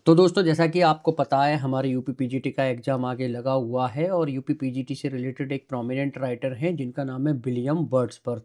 तो दोस्तों जैसा कि आपको पता है हमारे यूपी पीजीटी का एग्ज़ाम आगे लगा हुआ है और यूपी पीजीटी से रिलेटेड एक प्रोमिनेंट राइटर हैं जिनका नाम है विलियम वर्ड्सवर्थ।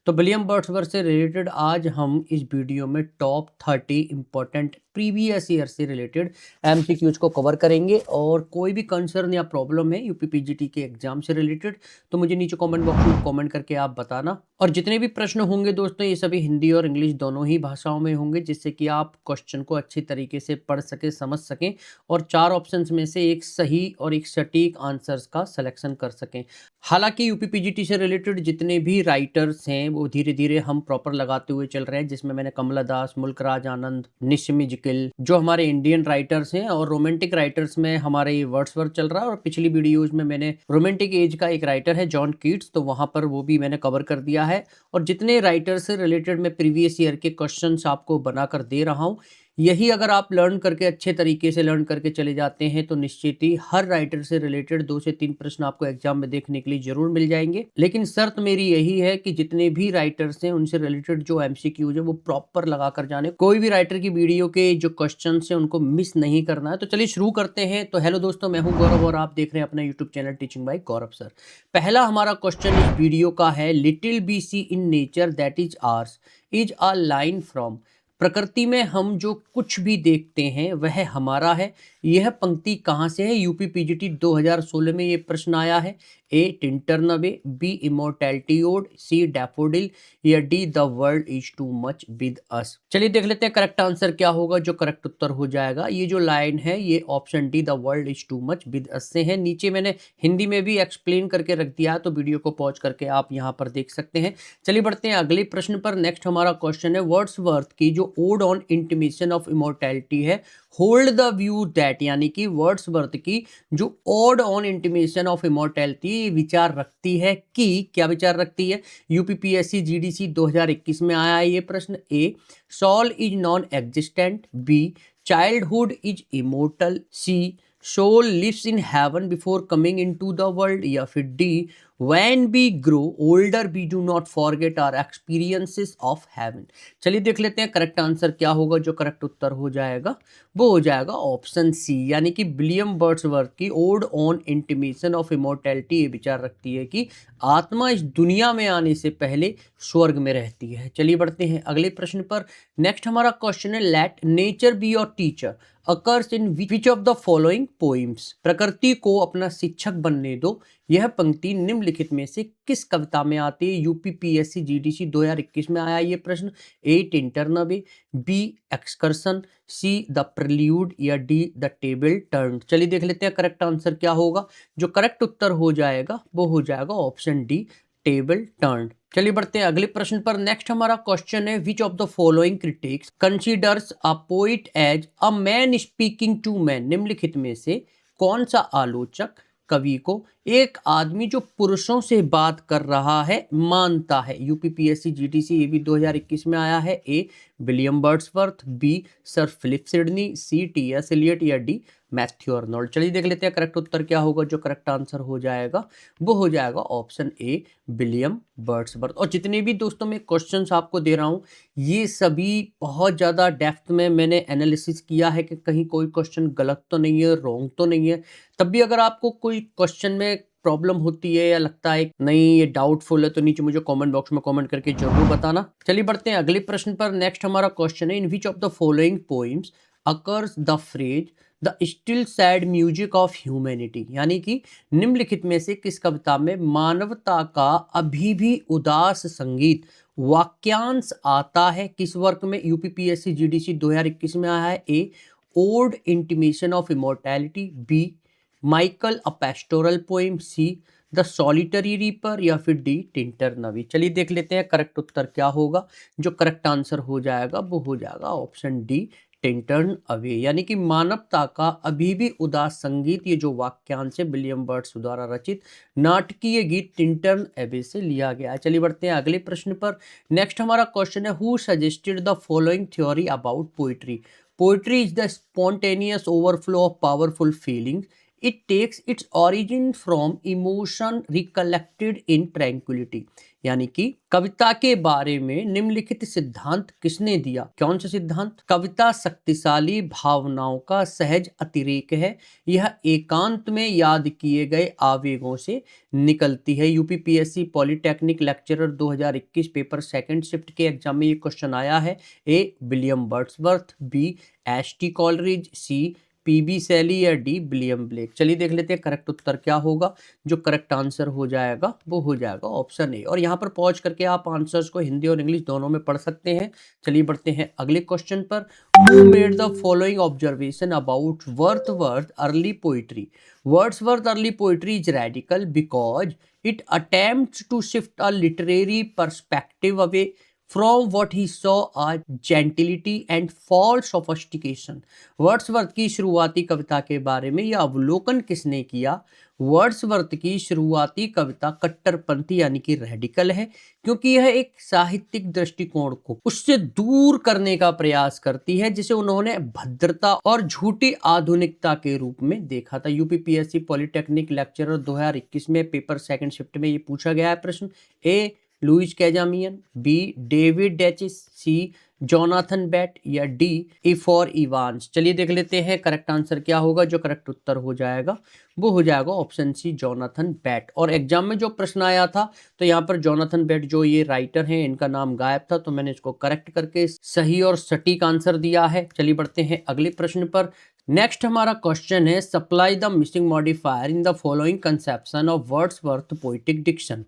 तो विलियम वर्ड्सवर्थ से रिलेटेड आज हम इस वीडियो में टॉप 30 इम्पोर्टेंट प्रीवियस ईयर से रिलेटेड एमसीक्यूज को कवर करेंगे और कोई भी कंसर्न या प्रॉब्लम है यूपी पीजीटी के एग्जाम से रिलेटेड तो मुझे नीचे कमेंट बॉक्स में कमेंट करके आप बताना। और जितने भी प्रश्न होंगे दोस्तों ये सभी हिंदी और इंग्लिश दोनों ही भाषाओं में होंगे जिससे कि आप क्वेश्चन को अच्छी तरीके से पढ़ सकें, समझ सकें और 4 ऑप्शंस में से एक सही और एक सटीक आंसर्स का सिलेक्शन कर सकें। हालांकि यूपी पीजीटी से रिलेटेड जितने भी राइटर्स हैं वो धीरे धीरे हम प्रॉपर लगाते हुए चल रहे हैं, जिसमें मैंने कमला दास, मुल्कराज आनंद, निशिमी जिकिल जो हमारे इंडियन राइटर्स हैं, और रोमांटिक राइटर्स में हमारे वर्ड्सवर्थ चल रहा है। और पिछली वीडियोज में मैंने रोमांटिक एज का एक राइटर है जॉन कीट्स, तो वहां पर वो भी मैंने कवर कर दिया है। और जितने राइटर से रिलेटेड मैं प्रीवियस ईयर के क्वेश्चंस आपको बनाकर दे रहा हूं, यही अगर आप लर्न करके अच्छे तरीके से लर्न करके चले जाते हैं तो निश्चित ही हर राइटर से रिलेटेड 2 से 3 प्रश्न आपको एग्जाम में देखने के लिए जरूर मिल जाएंगे। लेकिन शर्त मेरी यही है कि जितने भी राइटर्स हैं उनसे रिलेटेड जो एमसीक्यूज है वो प्रॉपर लगा कर जाने, कोई भी राइटर की वीडियो के जो क्वेश्चन है उनको मिस नहीं करना है। तो चलिए शुरू करते हैं। तो हेलो दोस्तों, मैं हूं गौरव और आप देख रहे हैं अपना YouTube channel teaching by Gaurav sir. पहला हमारा क्वेश्चन इस वीडियो का है, little we see in nature that is ours is a line from. प्रकृति में हम जो कुछ भी देखते हैं वह हमारा है। यह पंक्ति कहाँ से है? यूपी पीजीटी 2016 में ये प्रश्न आया है। A Tintern Abbey, B immortality odd, C daffodil या D the world is too much with us. चलिए देख लेते हैं करेक्ट आंसर क्या होगा। जो करेक्ट उत्तर हो जाएगा, ये जो लाइन है ये option D the world is too much with अस से है। नीचे मैंने हिंदी में भी एक्सप्लेन करके रख दिया है, तो वीडियो को पॉज करके आप यहाँ पर देख सकते हैं। चलिए बढ़ते हैं अगले प्रश्न पर। नेक्स्ट हमारा क्वेश्चन है, वर्ड्सवर्थ की जो odd on intimation of immortality है, होल्ड द व्यू दैट, यानी कि वर्ड्सवर्थ की जो odd on intimation of immortality विचार रखती है कि, क्या विचार रखती है? यूपीपीएससी जीडीसी 2021 में आया है ये प्रश्न। A soul is non existent, B childhood is immortal, C soul lives in heaven before coming into the world, या फिर D when we grow older we do not forget our experiences of heaven। चलिए देख लेते हैं correct answer क्या होगा। जो correct उत्तर हो जाएगा वो हो जाएगा ऑप्शन सी, यानी कि विलियम वर्ड्सवर्थ की odd on intimation of immortality ये विचार रखती है कि आत्मा इस दुनिया में आने से पहले स्वर्ग में रहती है। चलिए बढ़ते हैं अगले प्रश्न पर। नेक्स्ट हमारा क्वेश्चन है, let nature be your teacher occurs in which of the following poems. प्रकृति को अपना शिक्षक बनने दो, यह पंक्ति निम्नलिखित में से किस कविता में आती है? यूपीपीएससी जीडीसी 2021 में आया ये प्रश्न। A Tintern Abbey, B excursion, C the prelude या डी द टेबल टर्न। चलिए देख लेते हैं करेक्ट आंसर क्या होगा। जो करेक्ट उत्तर हो जाएगा वो हो जाएगा ऑप्शन डी, टेबल टर्न। चलिए बढ़ते हैं अगले प्रश्न पर। नेक्स्ट हमारा क्वेश्चन है, which of the following critics considers a poet as a man speaking to man. निम्नलिखित में से कौन सा आलोचक कवि को एक आदमी जो पुरुषों से बात कर रहा है मानता है? यूपीपीएससी जीडीसी ये भी 2021 में आया है। A William Wordsworth, B sir Philip Sidney, C T S Eliot या डी मैथ्यू अर्नोल्ड। चलिए देख लेते हैं करेक्ट उत्तर क्या होगा। जो करेक्ट आंसर हो जाएगा वो हो जाएगा ऑप्शन ए, विलियम वर्ड्सवर्थ। और जितने भी दोस्तों मैं क्वेश्चंस आपको दे रहा हूँ ये सभी बहुत ज़्यादा डेप्थ में मैंने एनालिसिस किया है कि कहीं कोई क्वेश्चन गलत तो नहीं है, रॉन्ग तो नहीं है। तब भी अगर आपको कोई क्वेश्चन में प्रॉब्लम होती है या लगता है नहीं ये डाउटफुल है तो नीचे मुझे कमेंट बॉक्स में कमेंट करके जरूर बताना। चलिए बढ़ते हैं अगले प्रश्न पर। नेक्स्ट हमारा क्वेश्चन है, in which of the following poems occurs the phrase the still sad music of humanity. यानी कि निम्नलिखित में से किस कविता में मानवता का अभी भी उदास संगीत वाक्यांश आता है? किस वर्क में? यूपीपीएससी जीडीसी 2021 में आया है। A ode intimation of immortality, B Michael a pastoral poem, C the solitary reaper या फिर डी टिंटरनवी। चलिए देख लेते हैं करेक्ट उत्तर क्या होगा। जो करेक्ट आंसर हो जाएगा वो हो जाएगा ऑप्शन डी, टिंटर्न अवे। यानी कि मानवता का अभी भी उदास संगीत, ये जो वाक्यांश है विलियम वर्ड्स द्वारा रचित नाटकीय गीत टिंटर्न अवे से लिया गया है। चलिए बढ़ते हैं अगले प्रश्न पर। नेक्स्ट हमारा क्वेश्चन है, who suggested the following theory about poetry. Poetry is the spontaneous overflow of powerful feelings it takes its origin from emotion recollected in tranquillity. यानी कि कविता के बारे में निम्नलिखित सिद्धांत किसने दिया? कौन सा सिद्धांत? कविता शक्तिशाली भावनाओं का सहज अतिरेक है, यह एकांत में याद किए गए आवेगों से निकलती है। UPPSC polytechnic lecturer 2021 paper second shift के एग्जाम में ये क्वेश्चन आया है। A William Wordsworth, B H T Coleridge, C PB Shelley या डी विलियम ब्लेक। चलिए देख लेते हैं करेक्ट उत्तर क्या होगा। जो करेक्ट आंसर हो जाएगा वो हो जाएगा ऑप्शन ए। और यहाँ पर पॉज करके आप आंसर्स को हिंदी और इंग्लिश दोनों में पढ़ सकते हैं। चलिए बढ़ते हैं अगले क्वेश्चन पर। Who made the following observation about Wordsworth early poetry? Wordsworth early poetry is radical because it attempts to shift a literary perspective away from what he saw as gentility and false sophistication। Wordsworth की शुरुआती कविता के बारे में यह अवलोकन किसने किया? Wordsworth की शुरुआती कविता कट्टरपंथी यानी कि रेडिकल है, क्योंकि यह एक साहित्यिक दृष्टिकोण को उससे दूर करने का प्रयास करती है जिसे उन्होंने भद्रता और झूठी आधुनिकता के रूप में देखा था। यूपीपीएससी पॉलिटेक्निक लेक्चरर 2021 में पेपर सेकंड शिफ्ट में ये पूछा गया है प्रश्न। ए लुइस कैजामियन, बी डेविड डेचिस, सी जोनाथन बैट या डी ई फॉर इवांस। चलिए देख लेते हैं करेक्ट आंसर क्या होगा। जो करेक्ट उत्तर हो जाएगा वो हो जाएगा ऑप्शन सी जोनाथन बैट। और एग्जाम में जो प्रश्न आया था तो यहाँ पर जोनाथन बैट जो ये राइटर हैं इनका नाम गायब था, तो मैंने इसको करेक्ट करके सही और सटीक आंसर दिया है। चलिए बढ़ते हैं अगले प्रश्न पर। नेक्स्ट हमारा क्वेश्चन है supply the missing modifier in the following conception of Wordsworth poetic diction.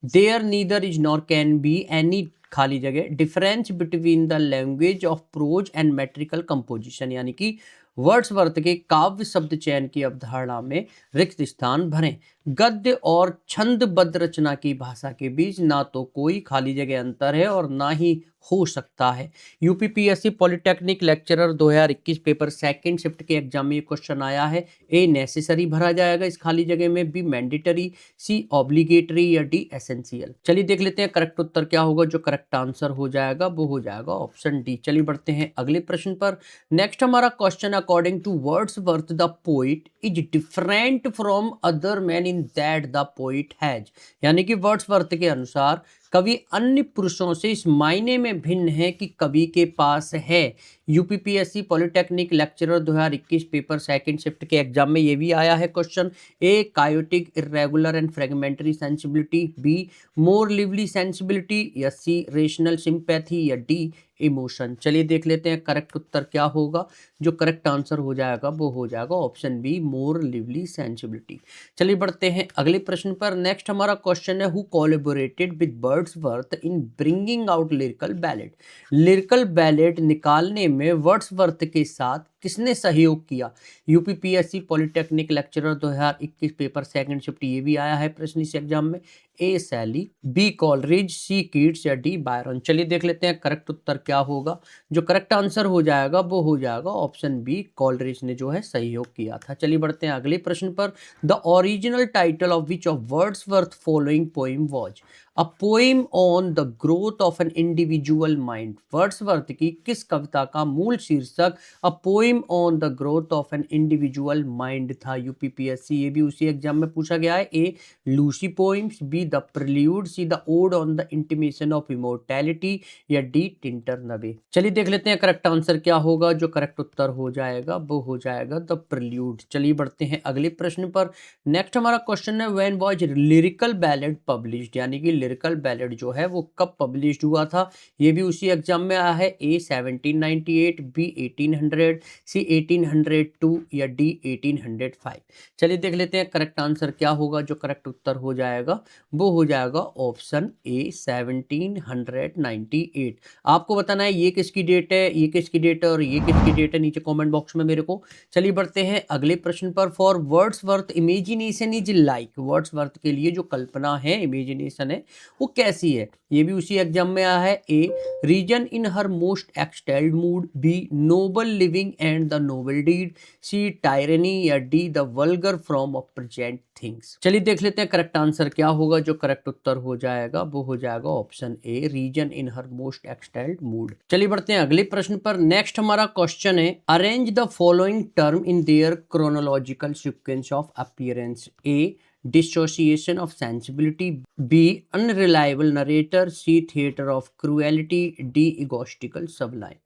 There neither is nor can be any खाली जगह difference between the language of prose and metrical composition. यानी कि वर्ड्सवर्थ के काव्य शब्द चयन की अवधारणा में रिक्त स्थान भरें। गद्य और छंदबद्ध रचना की भाषा के बीच ना तो कोई खाली जगह अंतर है और ना ही हो सकता है। UPPSC polytechnic lecturer 2021 paper second shift के एग्जाम में ये क्वेश्चन आया है। ए नेसेसरी भरा जाएगा इस खाली जगह में, बी मैंडेटरी, सी ऑब्लिगेटरी या डी एसेंशियल। चलिए देख लेते हैं करेक्ट उत्तर क्या होगा। जो करेक्ट आंसर हो जाएगा वो हो जाएगा ऑप्शन डी। चलिए बढ़ते हैं अगले प्रश्न पर। नेक्स्ट हमारा question according to Wordsworth the poet is different from other man in that the poet has. यानी कि वर्ड्सवर्थ के अनुसार कवि अन्य पुरुषों से इस मायने में भिन्न है कि कवि के पास है। UPPSC polytechnic lecturer 2021 paper second shift के एग्जाम में ये भी आया है question. A chaotic irregular and fragmentary sensibility, B more lively sensibility या सी रेशनल सिंपैथी या डी इमोशन। चलिए देख लेते हैं करेक्ट उत्तर क्या होगा। जो करेक्ट आंसर हो जाएगा वो हो जाएगा option B more lively sensibility. चलिए बढ़ते हैं अगले प्रश्न पर। नेक्स्ट हमारा क्वेश्चन है who collaborated with Wordsworth in bringing out lyrical ballad. Lyrical ballad निकालने में वर्ड्सवर्थ के साथ किसने सहयोग किया? UPPSC polytechnic lecturer 2021 paper second shift ये भी आया है प्रश्न इस एग्जाम में। ए सैली, बी कॉलरिज, सी कीट्स या डी बायरन। चलिए देख लेते हैं करेक्ट उत्तर क्या होगा। जो करेक्ट आंसर हो जाएगा वो हो जाएगा ऑप्शन बी कॉलरिज ने जो है सहयोग किया था। चलिए बढ़ते हैं अगले प्रश्न पर। The original title of which of Wordsworth following poem was a poem on the growth of an individual mind. Wordsworth की किस कविता का मूल शीर्षक a poem on the growth of an individual mind था? यूपीपीएससी ये भी उसी एग्जाम में पूछा गया है। A Lucy poems, B the prelude, C the ode on the intimation of immortality या डी टिंटर नवे। चलिए देख लेते हैं करेक्ट आंसर क्या होगा। जो करेक्ट उत्तर हो जाएगा वो हो जाएगा द प्रिल्यूड। चलिए बढ़ते हैं अगले प्रश्न पर। नेक्स्ट हमारा क्वेश्चन है when was lyrical ballad published. यानी कि लिरिकल बैलेड जो है वो कब पब्लिश्ड हुआ था? ये भी उसी एग्जाम में आया है। ए 1798, बी 1800, सी 1802 या डी 1805। चलिए देख लेते हैं करेक्ट आंसर क्या होगा। जो करेक्ट उत्तर हो जाएगा वो हो जाएगा ऑप्शन ए 1798। आपको बताना है ये किसकी डेट है, ये किसकी डेट है और ये किसकी डेट है, नीचे कमेंट बॉक्स में मेरे को। चलिए बढ़ते हैं अगले प्रश्न पर। For Wordsworth imagination is like. Wordsworth के लिए जो कल्पना है, इमेजिनेशन है, वो कैसी है, ये भी उसी एग्जाम में आया है। A, reason in her most exalted mood, B, noble living and the noble deed, C, tyranny, या D, the vulgar form of present things. चलिए देख लेते हैं करेक्ट आंसर क्या होगा। जो करेक्ट उत्तर हो जाएगा वो हो जाएगा option A, reason in her most exalted mood. चलिए बढ़ते हैं अगले प्रश्न पर। नेक्स्ट हमारा क्वेश्चन है, arrange the following term in their chronological sequence of appearance. A, dissociation of sensibility, B, unreliable narrator, C, theater of cruelty, D, egotistical sublime।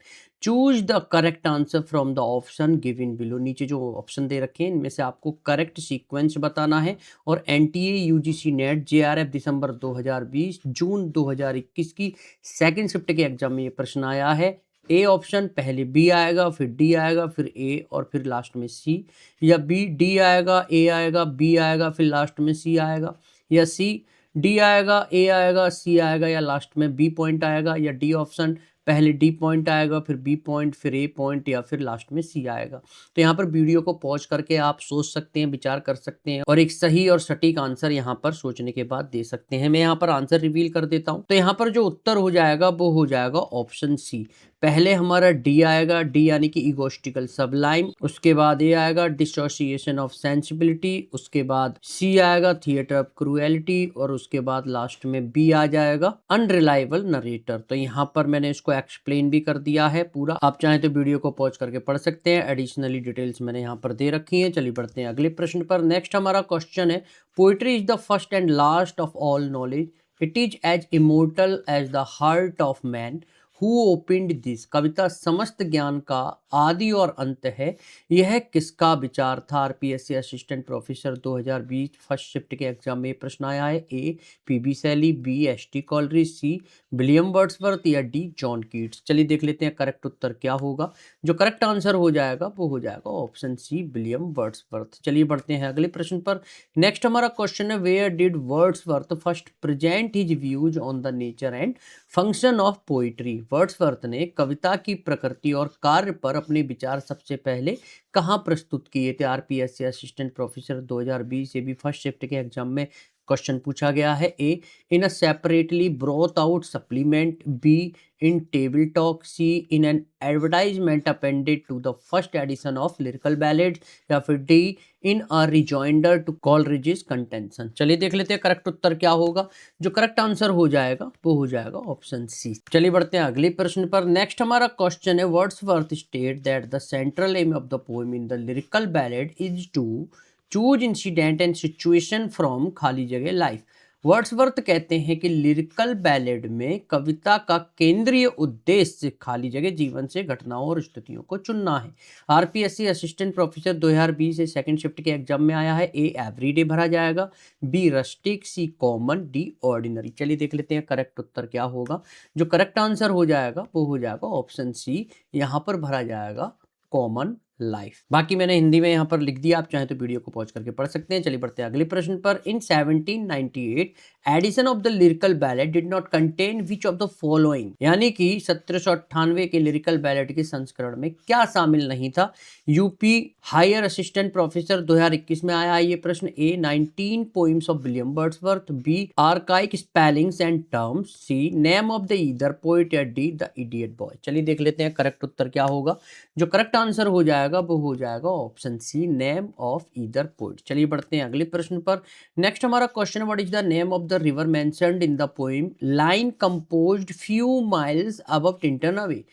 Choose the correct answer from the option given below. नीचे जो option दे रखे हैं इनमें से आपको correct sequence बताना है। और एनटीए, यूजीसी नेट, जेआरएफ दिसंबर 2020, जून 2021 की सेकंड शिफ्ट के एग्जाम में ये प्रश्न आया है। ए ऑप्शन, पहले बी आएगा, फिर डी आएगा, फिर ए, और फिर लास्ट में सी, या बी, डी आएगा, ए आएगा, बी आएगा, फिर लास्ट में सी आएगा, या सी, डी आएगा, ए आएगा, सी आएगा, या लास्ट में बी पॉइंट आएगा, या डी ऑप्शन, पहले डी पॉइंट आएगा, फिर बी पॉइंट, फिर ए पॉइंट, या फिर लास्ट में सी आएगा। तो यहाँ पर वीडियो को पॉज करके आप सोच सकते हैं, विचार कर सकते हैं और एक सही और सटीक आंसर यहाँ पर सोचने के बाद दे सकते हैं। मैं यहाँ पर आंसर रिवील कर देता हूँ। तो यहाँ पर जो उत्तर हो जाएगा वो हो जाएगा ऑप्शन सी। पहले हमारा डी आएगा, डी यानी कि इगोस्टिकल सबलाइम, उसके बाद ए आएगा डिसोसिएशन ऑफ सेंसिबिलिटी, उसके बाद सी आएगा थिएटर ऑफ क्रूएलिटी, और उसके बाद लास्ट में बी आ जाएगा अनरिलायबल नरेटर। तो यहाँ पर मैंने इसको एक्सप्लेन भी कर दिया है पूरा, आप चाहें तो वीडियो को पॉज करके पढ़ सकते हैं। एडिशनली डिटेल्स मैंने यहाँ पर दे रखी है। चलिए बढ़ते हैं अगले प्रश्न पर। नेक्स्ट हमारा क्वेश्चन है, poetry is the first and last of all knowledge, it is as immortal as the heart of man, who opened this. कविता समस्त ज्ञान का आदि और अंत है, यह किसका विचार था। RPSC assistant professor 2020 first shift के एग्जाम में प्रश्न आया है। ए, PB Shelley, B, ST Coleridge, सी, विलियम वर्ड्सवर्थ, या डी, जॉन कीट्स। चलिए देख लेते हैं करेक्ट उत्तर क्या होगा। जो करेक्ट आंसर हो जाएगा वो हो जाएगा ऑप्शन सी, विलियम वर्ड्सवर्थ। चलिए बढ़ते हैं अगले प्रश्न पर। नेक्स्ट हमारा क्वेश्चन है, where did Wordsworth first present his views on the nature and function of poetry. Wordsworth ने कविता की प्रकृति और कार्य पर अपने विचार सबसे पहले कहाँ प्रस्तुत किए थे। आरपीएससी असिस्टेंट प्रोफेसर 2020 से भी फर्स्ट शिफ्ट के एग्जाम में क्वेश्चन पूछा गया है। A, in a separately brought out supplement, B, in table talk, C, in an advertisement appended to the first edition of lyrical ballads, या फिर D, in a rejoinder to Coleridge's contention. चलिए देख लेते हैं correct उत्तर क्या होगा। जो correct answer हो जाएगा वो हो जाएगा ऑप्शन सी। चलिए बढ़ते हैं अगले प्रश्न पर। नेक्स्ट हमारा क्वेश्चन है, Wordsworth state that the central aim of the poem in the lyrical ballad is to choose incident and situation from खाली जगह लाइफ। वर्ड्सवर्थ कहते हैं कि लिरिकल बैलेड में कविता का केंद्रीय उद्देश्य खाली जगह जीवन से घटनाओं और स्थितियों को चुनना है। आरपीएससी असिस्टेंट प्रोफेसर 2020 से सेकंड शिफ्ट के एग्जाम में आया है। ए, एवरीडे भरा जाएगा, बी, रस्टिक, सी, कॉमन, डी, ऑर्डिनरी। चलिए देख लेते हैं करेक्ट उत्तर क्या होगा। जो करेक्ट आंसर हो जाएगा वो हो जाएगा ऑप्शन सी, यहाँ पर भरा जाएगा कॉमन लाइफ। बाकी मैंने हिंदी में यहाँ पर लिख दिया, आप चाहें तो वीडियो को पॉज करके पढ़ सकते हैं। चलिए बढ़ते हैं अगले प्रश्न पर। In 1798 edition of the lyrical ballad did not contain which of the following, यानी कि 1798 के लिरिकल बैलेड के संस्करण में क्या शामिल नहीं था। यूपी हायर असिस्टेंट प्रोफेसर 2021 में आया ये प्रश्न। A, 19 poems of William Wordsworth, B, archaic spellings and terms, C, name of the either poet, या डी, द इडियट बॉय। चलिए देख लेते हैं करेक्ट उत्तर क्या होगा। जो करेक्ट आंसर हो जाएगा वो हो जाएगा option C, name of either poet. चलिए बढ़ते हैं अगले प्रश्न पर। नेक्स्ट हमारा question, what is the name of the river mentioned in the poem line composed few miles above Tintern Abbey.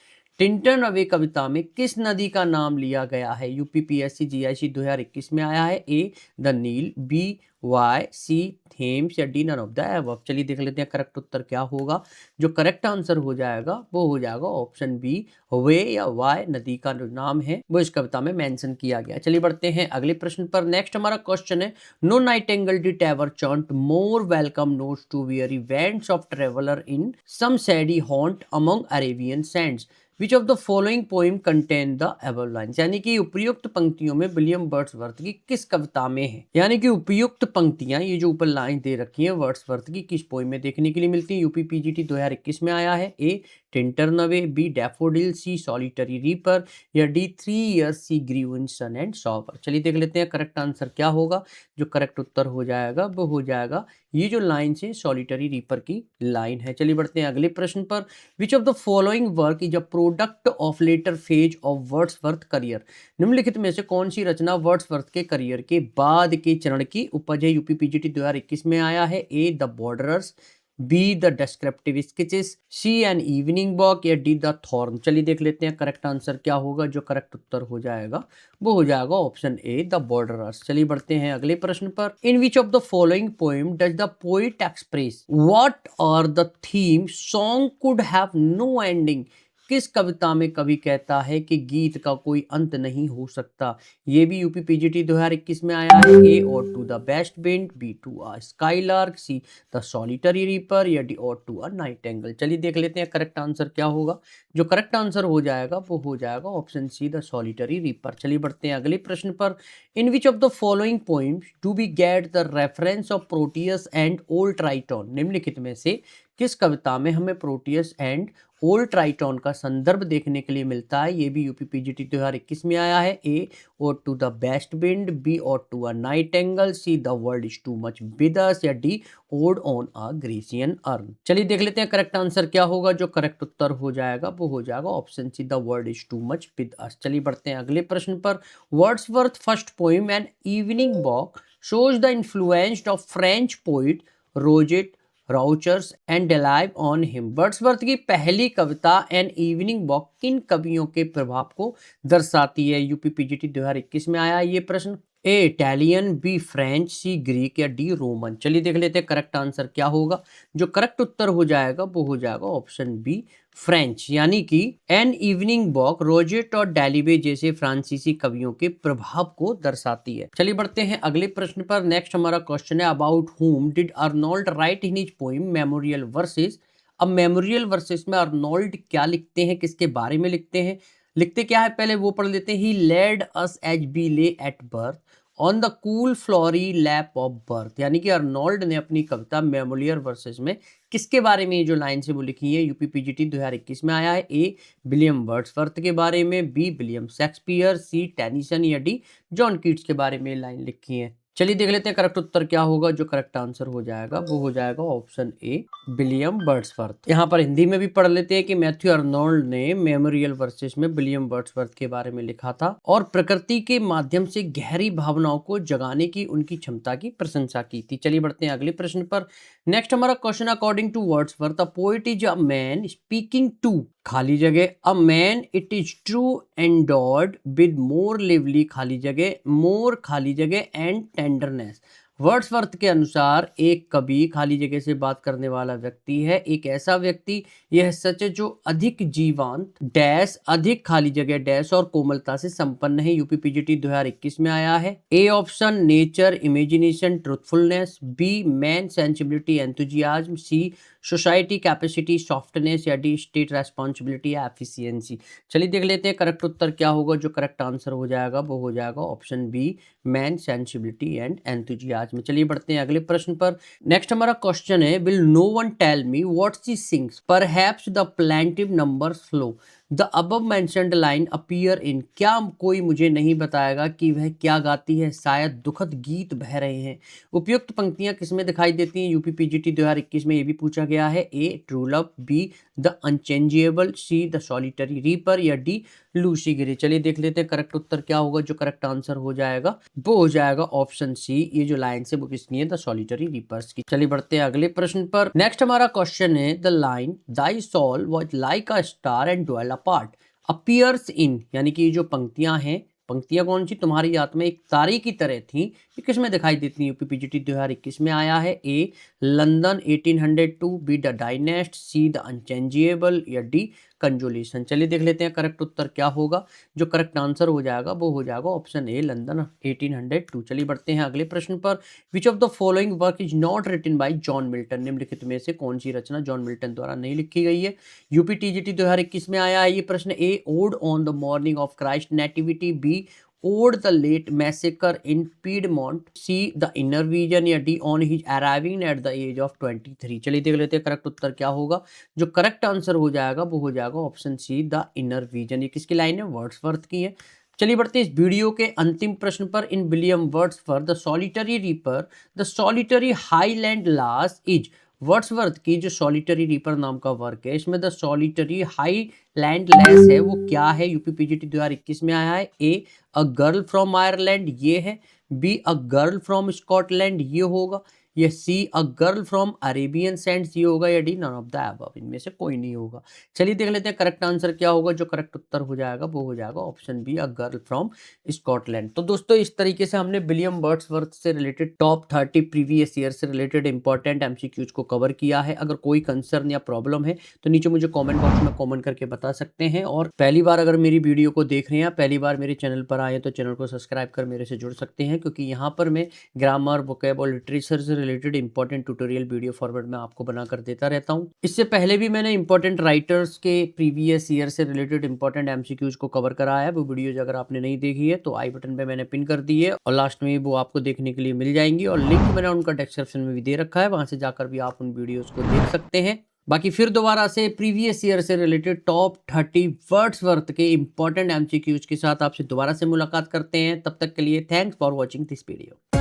Tintern Abbey कविता में किस नदी का नाम लिया गया है। यूपीपीएससी जीआईसी 2021 में आया है। A, the Nile, B, Wye, C, Thames, या D, none of the above. चलिए देख लेते हैं करेक्ट उत्तर क्या होगा। जो करेक्ट आंसर हो जाएगा वो हो जाएगा ऑप्शन बी, वे या वाई नदी का जो नाम है वो इस कविता में मेंशन किया गया। चलिए बढ़ते हैं अगले प्रश्न पर। नेक्स्ट हमारा क्वेश्चन है, no nightingale did ever chaunt more welcome notes to where events of traveller in some shady haunt among Arabian sands. Which of the following poem contain the above lines, यानी कि उपयुक्त पंक्तियों में William Wordsworth की किस कविता में है। यानी कि उपयुक्त पंक्तियां, ये जो ऊपर लाइन दे रखी है, वर्ड्सवर्थ की किस पोइम में देखने के लिए मिलती है। यूपी पीजीटी 2021 में आया है। A Tintern Abbey, B daffodil, C solitary reaper या D 3 years she grew in sun and shower. चलिए देख लेते हैं करेक्ट आंसर क्या होगा। जो करेक्ट उत्तर हो जाएगा वो हो जाएगा ये जो लाइन से सॉलिटरी रीपर की लाइन है। चलिए बढ़ते हैं अगले प्रश्न पर। Which of the following work is a product of later phase of Wordsworth career. निम्नलिखित में से कौन सी रचना वर्ड्सवर्थ के करियर के बाद के चरण की उपज है। यूपी पीजीटी 2021 में आया है। A the Borderers, B the descriptive sketches, C an evening walk या डी द थॉर्न। चलिए देख लेते हैं करेक्ट आंसर क्या होगा। जो करेक्ट उत्तर हो जाएगा वो हो जाएगा ऑप्शन ए द बॉर्डरर्स। चलिए बढ़ते हैं अगले प्रश्न पर। In which of the following poem does the poet express what are the theme song could have no ending. किस कविता में कवि कहता है कि गीत का कोई अंत नहीं हो सकता। ये भी यूपी पीजीटी 2021 में आया है। A ode to the west wind, B to a skylark, C the solitary reaper या D ode to a nightingale. चलिए देख लेते हैं करेक्ट आंसर क्या होगा। जो करेक्ट आंसर हो जाएगा वो हो जाएगा option C the solitary reaper. चलिए बढ़ते हैं अगले प्रश्न पर। In which of the following poems do we get the reference of Proteus and old Triton. निम्नलिखित में से किस कविता में हमें प्रोटियस एंड ओल्ड ट्राइटॉन का संदर्भ देखने के लिए मिलता है। ये भी यूपी पीजीटी 2021 में आया है। A ode to the west wind, B ode to a nightingale, C the world is too much with us या D ode on a Grecian urn. चलिए देख लेते हैं करेक्ट आंसर क्या होगा। जो करेक्ट उत्तर हो जाएगा वो हो जाएगा option C the world is too much with us. चलिए बढ़ते हैं अगले प्रश्न पर। Wordsworth first poem an evening walk shows the influence of French poet Rosset Roucher's and Delille on him. वर्ड्सवर्थ की पहली कविता एन इवनिंग वॉक किन कवियों के प्रभाव को दर्शाती है। यूपी पीजीटी 2021 में आया ये प्रश्न। ए इटालियन, बी फ्रेंच, सी ग्रीक या डी रोमन। चलिए देख लेते हैं करेक्ट आंसर क्या होगा। जो करेक्ट उत्तर हो जाएगा वो हो जाएगा ऑप्शन बी फ्रेंच, यानी कि एन इवनिंग वॉक रोजेट और डेलिवे जैसे फ्रांसीसी कवियों के प्रभाव को दर्शाती है। चलिए बढ़ते हैं अगले प्रश्न पर। नेक्स्ट हमारा क्वेश्चन है अबाउट हुम did Arnold right in his poem memorial versus. अब मेमोरियल वर्सेस में अर्नोल्ड क्या लिखते हैं, किसके बारे में लिखते हैं, लिखते क्या है पहले वो पढ़ लेते हैं। He laid us as we lay at birth on the cool flowery lap of earth. यानी कि अर्नोल्ड ने अपनी कविता मेमोरियल वर्सेस में किसके बारे में जो लाइन से वो लिखी है। यूपी पीजीटी 2021 में आया है। ए विलियम वर्ड्सवर्थ के बारे में, बी विलियम शेक्सपियर, सी टेनिसन या डी जॉन कीट्स के बारे में लाइन लिखी है। चलिए देख लेते हैं करेक्ट उत्तर क्या होगा। जो करेक्ट आंसर हो जाएगा वो हो जाएगा ऑप्शन ए विलियम वर्ड्सवर्थ। यहाँ पर हिंदी में भी पढ़ लेते हैं कि मैथ्यू अर्नोल्ड ने मेमोरियल वर्सेस में विलियम वर्ड्सवर्थ के बारे में लिखा था और प्रकृति के माध्यम से गहरी भावनाओं को जगाने की उनकी क्षमता की प्रशंसा की थी। चलिए बढ़ते हैं अगले प्रश्न पर। नेक्स्ट हमारा question according to Wordsworth a poet is a man speaking to खाली जगह a man it is true endowed with more lively खाली जगह मोर खाली जगह एंड टेंडरनेस। वर्ड्सवर्थ के अनुसार एक कवि खाली जगह से बात करने वाला व्यक्ति है। एक ऐसा व्यक्ति यह सच है जो अधिक जीवांत डैश अधिक खाली जगह डैश और कोमलता से संपन्न है। यूपी पीजीटी 2021 में आया है। A option nature imagination truthfulness, B man sensibility enthusiasm, C society capacity softness या डी स्टेट रेस्पॉन्सिबिलिटी या एफिशिएंसी। चलिए देख लेते हैं करेक्ट उत्तर क्या होगा। जो करेक्ट आंसर हो जाएगा वो हो जाएगा option B man sensibility and enthusiasm. चलिए बढ़ते हैं अगले प्रश्न पर। नेक्स्ट हमारा क्वेश्चन है will no one tell me what she sings perhaps the plaintive numbers flow the above mentioned line appear in. क्या कोई मुझे नहीं बताएगा कि वह क्या गाती है, शायद दुखद गीत बह रहे हैं। उपयुक्त पंक्तियां किसमें दिखाई देती हैं। यूपी पीजीटी 2021 में ये भी पूछा गया है। A true love, B the unchangeable, C the solitary reaper या डी लूसी गिरी। चलिए देख लेते हैं करेक्ट उत्तर क्या होगा। जो करेक्ट आंसर हो जाएगा वो हो जाएगा ऑप्शन सी। ये जो लाइन से वो किसकी है, द सॉलिटरी रीपर्स की। चलिए बढ़ते हैं अगले प्रश्न पर। नेक्स्ट हमारा क्वेश्चन है the line thy soul was like a star and dwell apart appears in. यानी कि ये जो पंक्तियां हैं, पंक्तियां कौन सी, तुम्हारी आत्मा एक तारे की तरह थी, ये किसमें दिखाई देती है। यूपी पीजीटी 2021 में आया है। A London 1802, B the dynast, C the unchangeable या डी कंजुलेशन। चलिए देख लेते हैं करेक्ट उत्तर क्या होगा। जो करेक्ट आंसर हो जाएगा वो हो जाएगा ऑप्शन ए, लंदन 1802। चलिए बढ़ते हैं अगले प्रश्न पर। Which of the following work is not written by John Milton? निम्नलिखित में से कौन सी रचना जॉन मिल्टन द्वारा नहीं लिखी गई है? यूपी टीजीटी 2021 में आया है ये प्रश्न। A, ode on the morning of Christ nativity. B, Ode the late massacre in Piedmont। C, the inner vision। या D, on his arriving at the age of 23। चलिए देख लेते हैं करेक्ट उत्तर क्या होगा। जो करेक्ट आंसर हो जाएगा वो हो जाएगा option C, the inner vision. ये किसकी लाइन है? वर्ड्सवर्थ की है। चलिए बढ़ते हैं इस वीडियो के अंतिम प्रश्न पर। In William Wordsworth the solitary reaper the solitary highland lass is. Wordsworth की जो सॉलिटरी रीपर नाम का वर्क है, इसमें the solitary highland lass है वो क्या है? यूपी पीजीटी 2021 में आया है। A, a girl from Ireland, ये है। B, a girl from Scotland, ये होगा। या C, a girl from Arabian sands, ये होगा। या D, none of the above, इनमें से कोई नहीं होगा। चलिए देख लेते हैं करेक्ट आंसर क्या होगा। जो करेक्ट उत्तर हो जाएगा वो हो जाएगा option B, a girl from Scotland. तो दोस्तों इस तरीके से हमने विलियम वर्ड्सवर्थ से रिलेटेड टॉप 30 प्रीवियस ईयर से रिलेटेड इंपॉर्टेंट एमसीक्यूज को कवर किया है। अगर कोई कंसर्न या प्रॉब्लम है तो नीचे मुझे कमेंट बॉक्स में कमेंट करके बता सकते हैं। और पहली बार अगर मेरी वीडियो को देख रहे हैं, पहली बार मेरे चैनल पर आए तो चैनल को सब्सक्राइब कर मेरे से जुड़ सकते हैं, क्योंकि यहाँ पर मैं ग्रामर, वोकैब और लिटरेचर से related important tutorial video forward में आपको बनाकर देता रहता हूँ। इससे पहले भी मैंने इंपॉर्टेंट राइटर्स के प्रीवियस ईयर से रिलेटेड इंपॉर्टेंट एमसीक्यूज को कवर कराया है। वो वीडियोज अगर आपने नहीं देखी है तो आई बटन पे मैंने पिन कर दी है और लास्ट में वो आपको देखने के लिए मिल जाएंगी। और लिंक मैंने उनका डिस्क्रिप्शन में भी दे रखा है, वहां से जाकर भी आप उन वीडियोज को देख सकते हैं। बाकी फिर दोबारा से प्रीवियस ईयर से रिलेटेड टॉप 30 वर्ड्सवर्थ के इंपॉर्टेंट एमसीक्यूज के साथ आपसे दोबारा से मुलाकात करते हैं। तब तक के लिए thanks for watching this video.